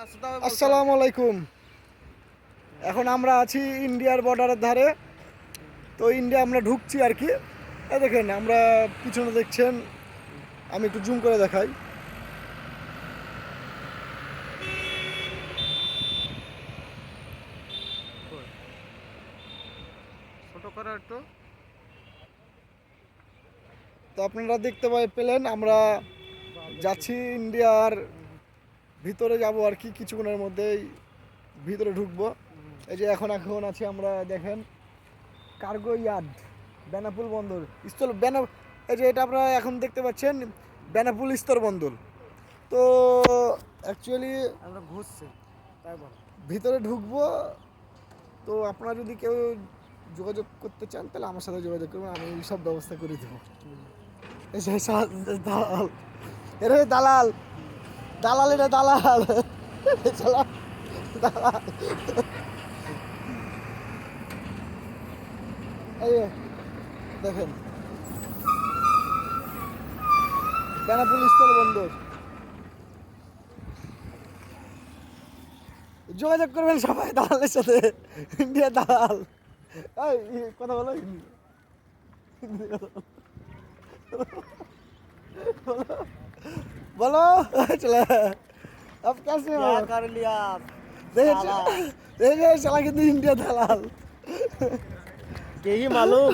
আসসালামু আলাইকুম। এখন আমরা আছি ইন্ডিয়ার বর্ডারের ধারে। তো ইন্ডিয়া আমরা ঢুকছি আর কি। এই দেখেন, আমরা পিছনে দেখছেন, আমি একটু জুম করে দেখাই। ছোট করা একটু। তো আপনারা দেখতে পেলেন আমরা যাচ্ছি ইন্ডিয়ার ভিতরে যাব আর কি, কিছুক্ষণের মধ্যেই ভিতরে ঢুকবো। এই যে এখন আছি আমরা, দেখেন, কার্গো ইয়ার্ড, বেনাপুল বন্দর স্থল এই যে এটা আপনারা এখন দেখতে পাচ্ছেন বেনাপুল স্তর বন্দর। তো অ্যাকচুয়ালি আমরা ঘুরছি তাই বল। ভিতরে ঢুকবো। তো আপনারা যদি কেউ যোগাযোগ করতে চান তাহলে আমার সাথে যোগাযোগ করবেন, আমি সব ব্যবস্থা করে দেবো। দালাল, এরে দালাল, দালাল, এটা দালাল, দালাল। এই দেখেন বেনাপুল স্থল বন্দর, যোগাযোগ করবেন সবাই দালালের সাথে, ইন্ডিয়া দালাল। এই কথা বলো, बोलो। चले अब कैसे हो? क्या कर लिया देख, साला कितनी इंडिया दलाल। यही मालूम।